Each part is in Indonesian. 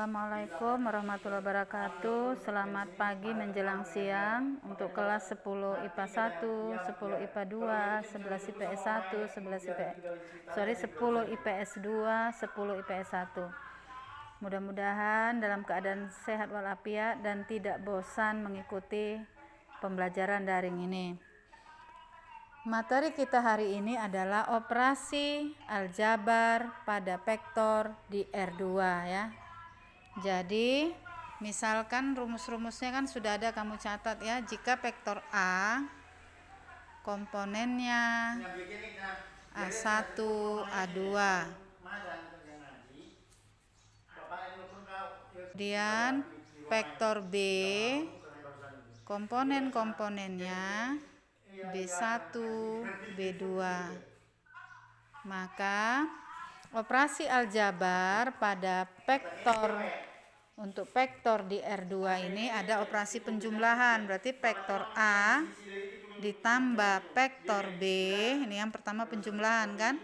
Assalamualaikum warahmatullahi wabarakatuh. Selamat pagi menjelang siang untuk kelas 10 IPA 1, 10 IPA 2, 11 IPS 1, 10 IPS 2, 10 IPS 1. Mudah-mudahan dalam keadaan sehat walafiat dan tidak bosan mengikuti pembelajaran daring ini. Materi kita hari ini adalah operasi aljabar pada vektor di R2 ya. Jadi misalkan rumus-rumusnya kan sudah ada, kamu catat ya. Jika vektor A komponennya A1, A2, kemudian vektor B komponen-komponennya B1, B2, maka operasi aljabar pada vektor untuk vektor di R2 ini ada operasi penjumlahan, berarti vektor A ditambah vektor B, ini yang pertama penjumlahan kan,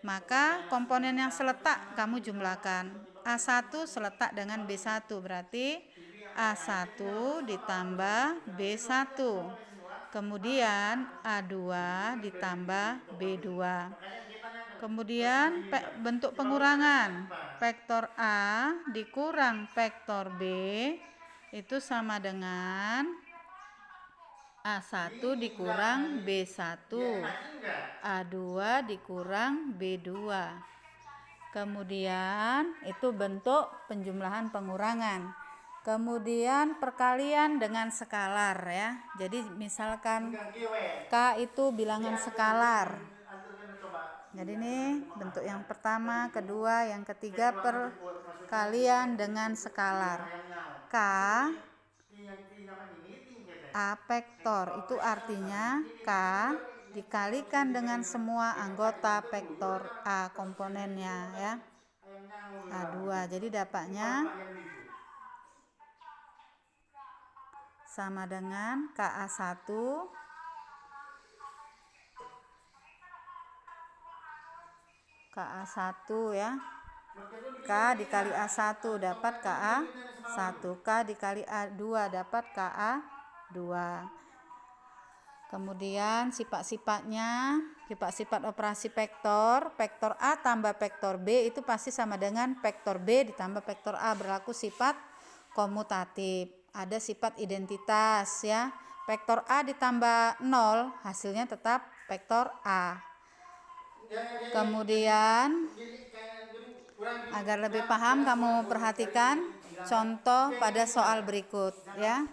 maka komponen yang seletak kamu jumlahkan. A1 seletak dengan B1, berarti A1 ditambah B1, kemudian A2 ditambah B2. Kemudian bentuk pengurangan, vektor A dikurang vektor B itu sama dengan A1 dikurang B1, A2 dikurang B2. Kemudian itu bentuk penjumlahan pengurangan. Kemudian perkalian dengan skalar ya. Jadi misalkan K itu bilangan skalar. Jadi ini bentuk yang pertama, kedua, yang ketiga perkalian dengan skalar. K A vektor itu artinya K dikalikan dengan semua anggota vektor A komponennya ya. A2. Jadi dapatnya sama dengan KA1 ya. K dikali A1 dapat KA1, K dikali A2 dapat KA2. Kemudian sifat-sifatnya, sifat-sifat operasi vektor, vektor A tambah vektor B itu pasti sama dengan vektor B ditambah vektor A, berlaku sifat komutatif. Ada sifat identitas ya. Vektor A ditambah 0 hasilnya tetap vektor A. Kemudian agar lebih paham kamu perhatikan contoh pada soal berikut ya.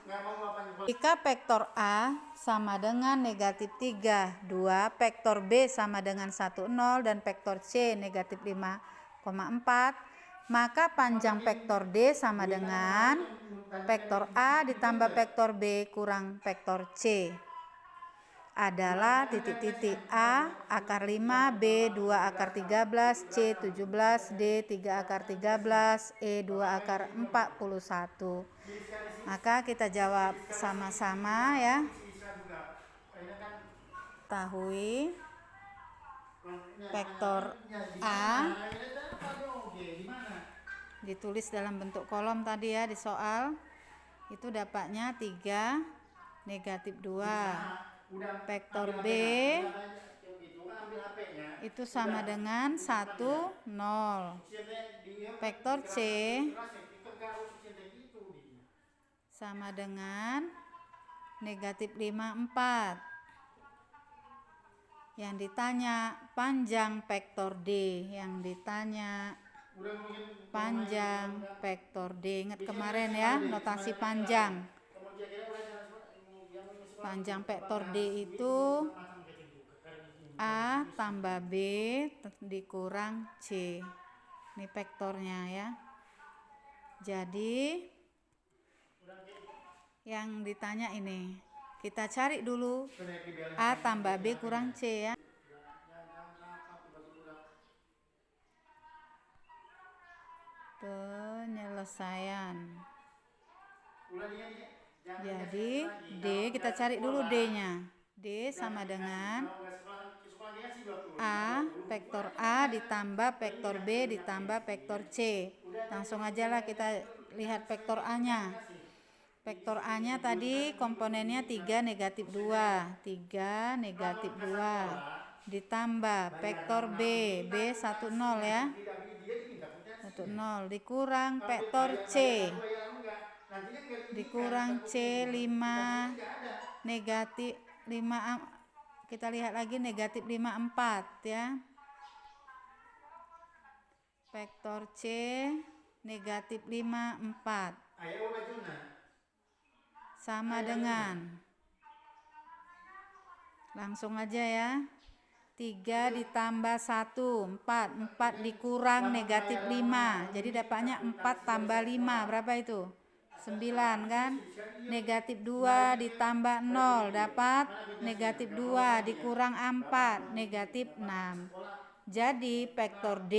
Jika vektor A sama dengan negatif 3, 2, vektor B sama dengan 1, 0, dan vektor C negatif 5,4, maka panjang vektor D sama dengan vektor A ditambah vektor B kurang vektor C adalah titik-titik A akar 5, B 2 akar 13, C 17, D 3 akar 13, E 2 akar 41. Maka kita jawab sama-sama ya. Ketahui vektor A ditulis dalam bentuk kolom tadi ya di soal, itu dapatnya 3, negatif 2. Vektor B itu sama dengan 1, 0. Vektor C sama dengan negatif 5, 4. Yang ditanya panjang vektor D, yang ditanya panjang vektor D. Ingat kemarin ya, notasi panjang. Panjang vektor D itu A tambah B dikurang C. Ini vektornya ya. Jadi yang ditanya ini, kita cari dulu A tambah B kurang C ya. Penyelesaian. Jadi D kita cari dulu D-nya. D sama dengan A, vektor A ditambah vektor B ditambah vektor C. Langsung aja lah kita lihat vektor A-nya. Vektor A-nya tadi komponennya 3 negatif 2. 3 negatif 2. Ditambah vektor B. B 1, 0 ya. 1, 0. Dikurang vektor C. Dikurang C 5 negatif 5. Kita lihat lagi negatif 5, 4 ya. Vektor C negatif 5, 4 sama dengan, langsung aja ya, 3 ditambah 1, 4. 4 dikurang negatif 5, jadi dapatnya 4 tambah 5, berapa itu? 9 kan. Negatif 2 ditambah 0 dapat negatif 2 dikurang 4 negatif 6. Jadi vektor D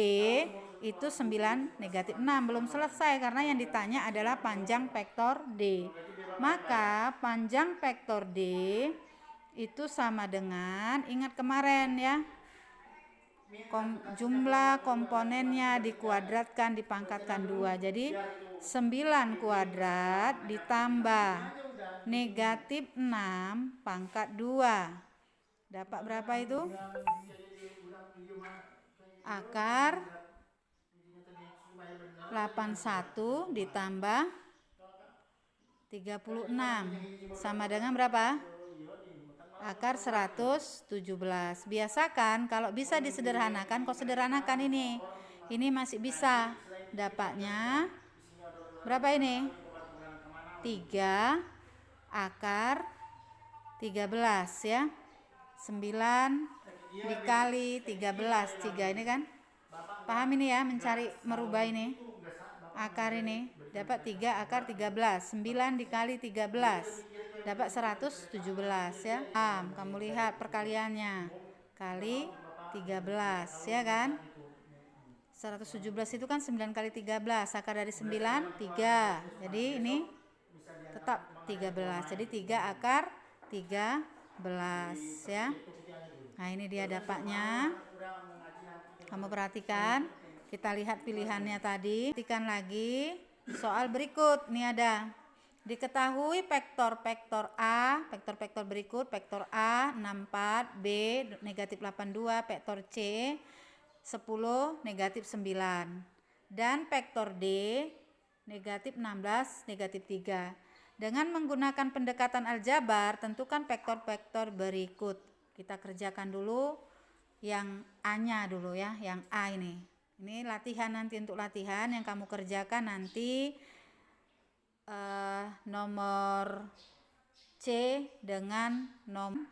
itu 9 negatif 6. Belum selesai karena yang ditanya adalah panjang vektor D. Maka panjang vektor D itu sama dengan, ingat kemarin ya, jumlah komponennya dikuadratkan dipangkatkan 2. Jadi 9 kuadrat ditambah negatif 6 pangkat 2. Dapat berapa itu? Akar 81 ditambah 36 sama dengan berapa? Akar 117. Biasakan kalau bisa disederhanakan, kok sederhanakan ini. Ini masih bisa. Dapatnya berapa ini? 3 akar 13 ya. 9 dikali 13, 3 ini kan. Paham ini ya, mencari merubah ini. Akar ini dapat 3 akar 13. 9 dikali 13 dapat 117 ya. Kamu lihat perkaliannya. Kali 13 ya kan. 117 itu kan 9 kali 13. Akar dari 9 3. Jadi ini tetap 13. Jadi 3 akar 13 ya. Nah, ini dia dapatnya. Kamu perhatikan. Kita lihat pilihannya tadi. Perhatikan lagi soal berikut. Ini ada. Diketahui vektor A, vektor berikut, vektor A 64, B negatif 82, vektor C 10 negatif 9, dan vektor D negatif 16 negatif 3. Dengan menggunakan pendekatan aljabar, tentukan vektor-vektor berikut. Kita kerjakan dulu yang A-nya dulu ya, yang A ini. Ini latihan nanti, untuk latihan yang kamu kerjakan nanti nomor C dengan nomor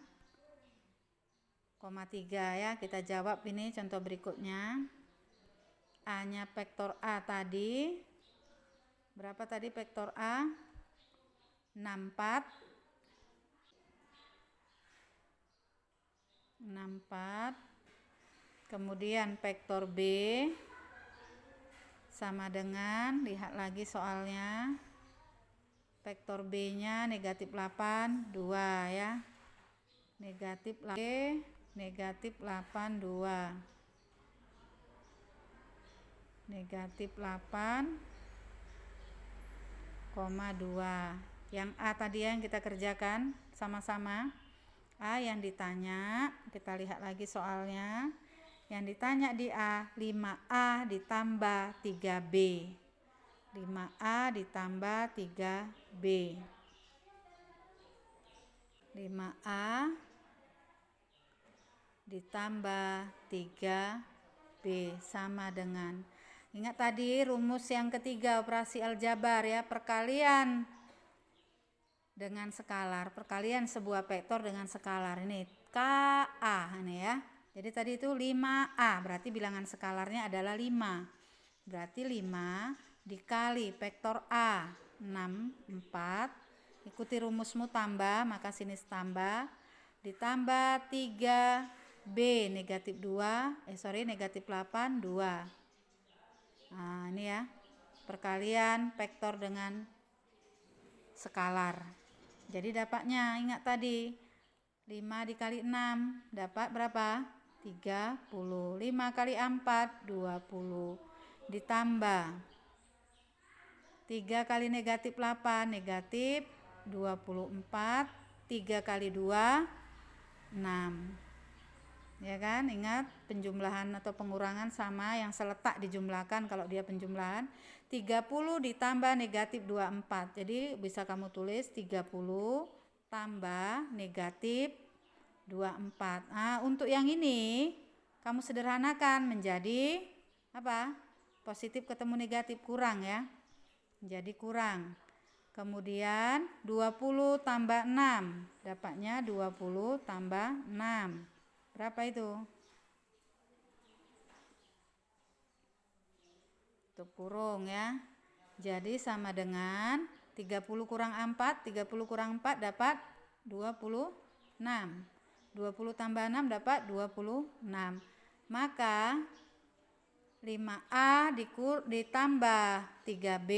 3 ya. Kita jawab ini contoh berikutnya. A-nya vektor A tadi berapa tadi? Vektor A 64 kemudian vektor B sama dengan, lihat lagi soalnya, vektor B nya negatif 8 2 ya, negatif 8 2 negatif 8,2. Yang A tadi yang kita kerjakan sama-sama. A yang ditanya, kita lihat lagi soalnya. Yang ditanya di A 5A ditambah 3B. 5A ditambah 3B. 5A ditambah 3B sama dengan, ingat tadi rumus yang ketiga operasi aljabar ya, perkalian dengan skalar, perkalian sebuah vektor dengan skalar. Ini KA ini ya. Jadi tadi itu 5A, berarti bilangan skalarnya adalah 5. Berarti 5 dikali vektor A 64, ikuti rumusmu tambah, maka sini tambah, ditambah 3B negatif 2, negatif 8 2. Nah, ini ya, perkalian vektor dengan skalar. Jadi dapatnya, ingat tadi 5 dikali 6 dapat berapa? 30. 5 kali 4 20. Ditambah 3 kali negatif 8, negatif 24. 3 kali 2, 6. Ya kan, ingat penjumlahan atau pengurangan sama yang seletak dijumlahkan kalau dia penjumlahan. 30 ditambah negatif 24, jadi bisa kamu tulis 30 tambah negatif 24. Nah, untuk yang ini kamu sederhanakan menjadi apa? Positif ketemu negatif, kurang ya, jadi kurang. Kemudian 20 tambah 6, dapatnya 20 tambah 6. Berapa itu? Tutup kurung ya. Jadi sama dengan 30 kurang 4, 30 kurang 4 dapat 26. 20 tambah 6 dapat 26. Maka 5A ditambah 3B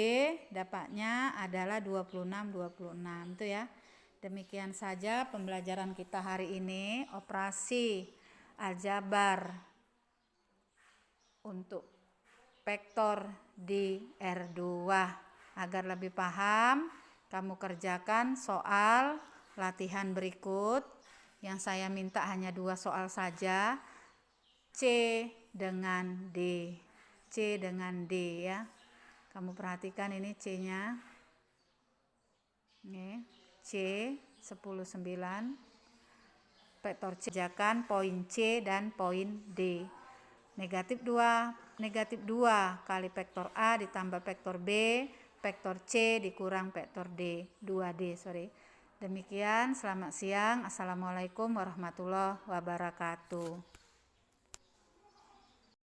dapatnya adalah 26. Itu ya. Demikian saja pembelajaran kita hari ini, operasi aljabar untuk vektor di R2. Agar lebih paham, kamu kerjakan soal latihan berikut. Yang saya minta hanya 2 soal saja, C dengan D. C dengan D ya. Kamu perhatikan ini C-nya. Nih, C 10,9. Vektor C kerjakan poin C dan poin D. Negatif 2 kali vektor A ditambah vektor B, vektor C dikurang vektor D, 2D, sorry. Demikian, selamat siang. Assalamualaikum warahmatullahi wabarakatuh.